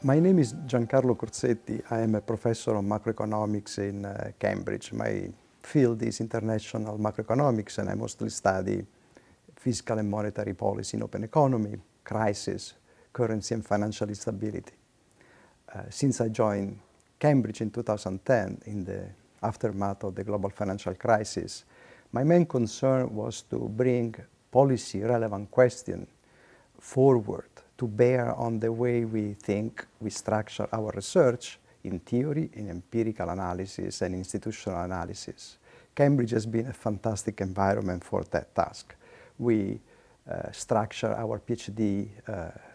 My name is Giancarlo Corsetti. I am a professor of macroeconomics in Cambridge. My field is international macroeconomics, and I mostly study fiscal and monetary policy in open economy, crisis, currency and financial instability. Since I joined Cambridge in 2010, in the aftermath of the global financial crisis, my main concern was to bring policy-relevant questions forward to bear on the way we think, we structure our research in theory, in empirical analysis, and institutional analysis. Cambridge has been a fantastic environment for that task. We structure our PhD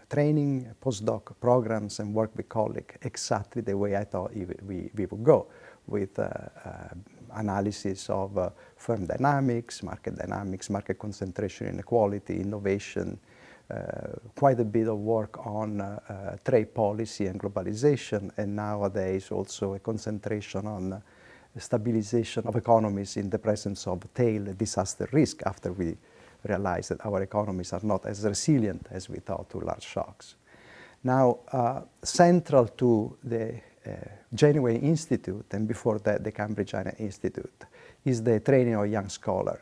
training, postdoc programs, and work with colleagues exactly the way I thought we would go, with analysis of firm dynamics, market concentration inequality, innovation, quite a bit of work on trade policy and globalization, and nowadays also a concentration on stabilization of economies in the presence of tail disaster risk, after we realized that our economies are not as resilient as we thought to large shocks. Now, central to the Janeway Institute, and before that the Cambridge Institute, is the training of young scholars.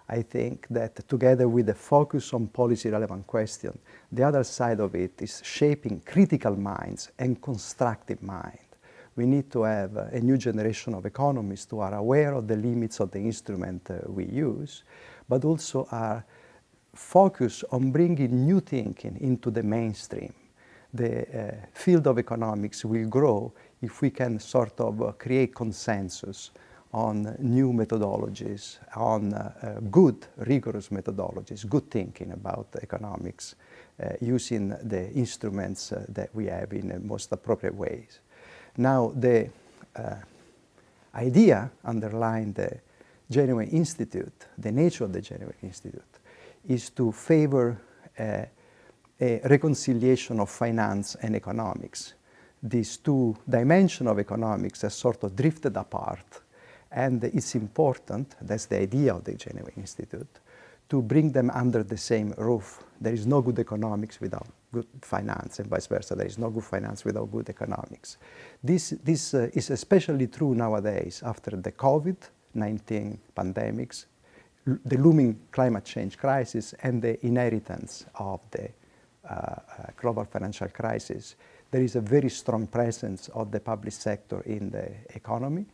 I think that together with the focus on policy-relevant questions, the other side of it is shaping critical minds and constructive mind. We need to have a new generation of economists who are aware of the limits of the instrument we use, but also are focused on bringing new thinking into the mainstream. The field of economics will grow if we can sort of create consensus on new methodologies, on good, rigorous methodologies, good thinking about economics, using the instruments that we have in the most appropriate ways. Now, the idea underlying the Janeway Institute, the nature of the Janeway Institute, is to favor a reconciliation of finance and economics. These two dimensions of economics have sort of drifted apart, and it's important, that's the idea of the Janeway Institute, to bring them under the same roof. There is no good economics without good finance, and vice versa. There is no good finance without good economics. This is especially true nowadays after the COVID-19 pandemics, the looming climate change crisis, and the inheritance of the global financial crisis. There is a very strong presence of the public sector in the economy.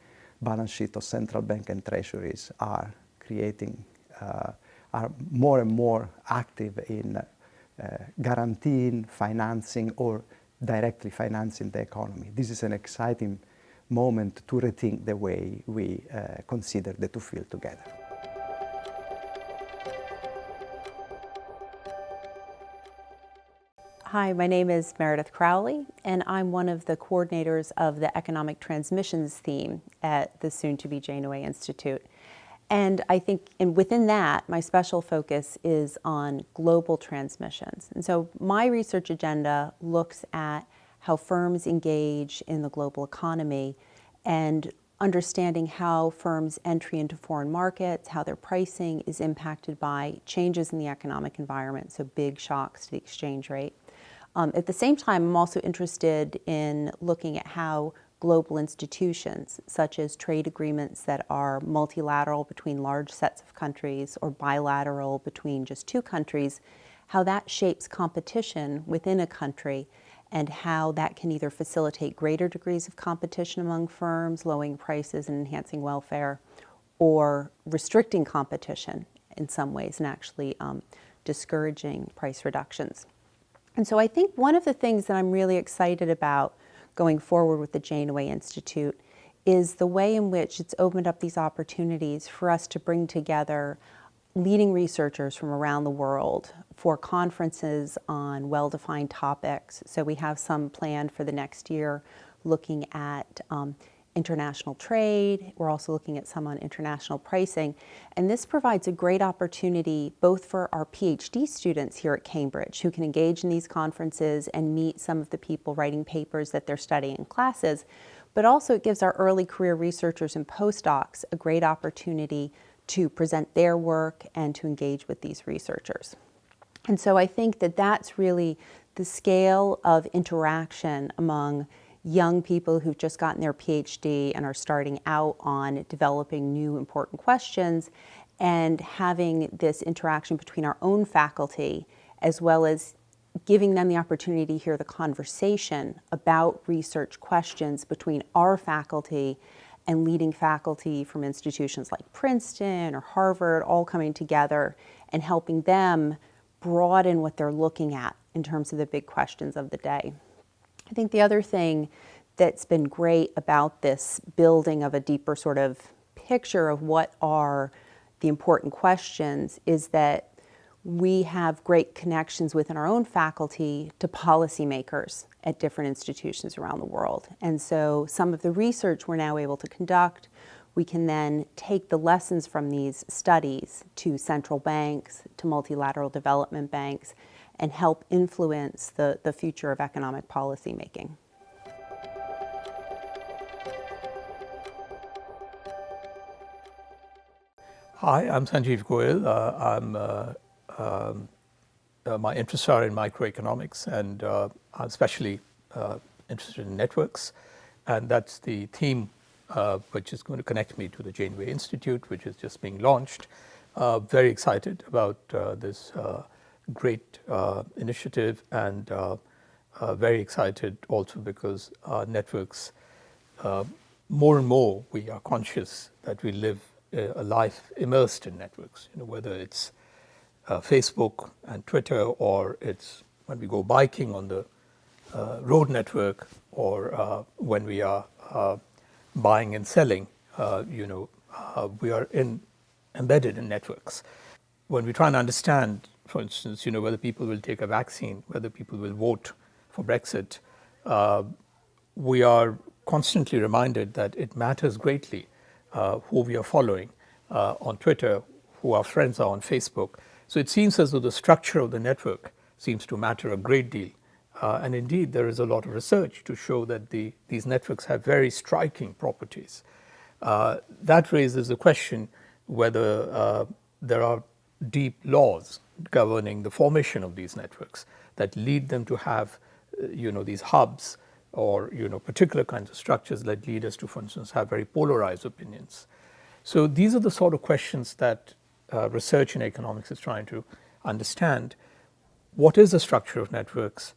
Balance sheet of central bank and treasuries are creating, are more and more active in guaranteeing, financing, or directly financing the economy. This is an exciting moment to rethink the way we consider the two fields together. Hi, my name is Meredith Crowley, and I'm one of the coordinators of the Economic Transmissions theme at the soon-to-be Janeway Institute. And I think within that, my special focus is on global transmissions. And so my research agenda looks at how firms engage in the global economy and understanding how firms' entry into foreign markets, how their pricing is impacted by changes in the economic environment, so big shocks to the exchange rate. At the same time, I'm also interested in looking at how global institutions, such as trade agreements that are multilateral between large sets of countries or bilateral between just two countries, how that shapes competition within a country, and how that can either facilitate greater degrees of competition among firms, lowering prices and enhancing welfare, or restricting competition in some ways and actually discouraging price reductions. And so I think one of the things that I'm really excited about going forward with the Janeway Institute is the way in which it's opened up these opportunities for us to bring together leading researchers from around the world for conferences on well-defined topics. So we have some planned for the next year looking at international trade. We're also looking at some on international pricing. And this provides a great opportunity both for our PhD students here at Cambridge who can engage in these conferences and meet some of the people writing papers that they're studying in classes, but also it gives our early career researchers and postdocs a great opportunity to present their work and to engage with these researchers. And so I think that that's really the scale of interaction among young people who've just gotten their PhD and are starting out on developing new important questions, and having this interaction between our own faculty, as well as giving them the opportunity to hear the conversation about research questions between our faculty and leading faculty from institutions like Princeton or Harvard, all coming together and helping them broaden what they're looking at in terms of the big questions of the day. I think the other thing that's been great about this building of a deeper sort of picture of what are the important questions is that we have great connections within our own faculty to policymakers at different institutions around the world. And so some of the research we're now able to conduct, we can then take the lessons from these studies to central banks, to multilateral development banks, and help influence the future of economic policy making. Hi, I'm Sanjeev Goyal. My interests are in microeconomics, and I'm especially interested in networks. And that's the theme which is going to connect me to the Janeway Institute, which is just being launched. Very excited about this great initiative, and very excited also because networks, more and more we are conscious that we live a life immersed in networks, whether it's Facebook and Twitter, or it's when we go biking on the road network, or when we are buying and selling, we are embedded in networks. When we try and understand, for instance, whether people will take a vaccine, whether people will vote for Brexit, we are constantly reminded that it matters greatly who we are following on Twitter, who our friends are on Facebook. So it seems as though the structure of the network seems to matter a great deal. And indeed, there is a lot of research to show that these networks have very striking properties. That raises the question whether there are deep laws governing the formation of these networks that lead them to have these hubs, or particular kinds of structures that lead us to, for instance, have very polarized opinions. So these are the sort of questions that research in economics is trying to understand. What is the structure of networks?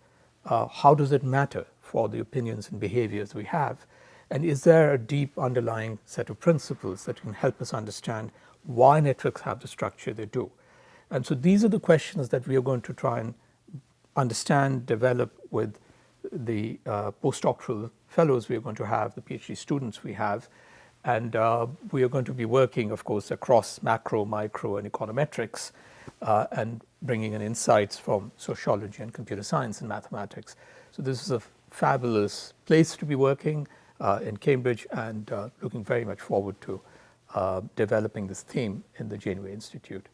How does it matter for the opinions and behaviors we have? And is there a deep underlying set of principles that can help us understand why networks have the structure they do? And so these are the questions that we are going to try and understand, develop with the postdoctoral fellows we are going to have, the PhD students we have. And we are going to be working, of course, across macro, micro, and econometrics, and bringing in insights from sociology and computer science and mathematics. So this is a fabulous place to be working in Cambridge, and looking very much forward to developing this theme in the Janeway Institute.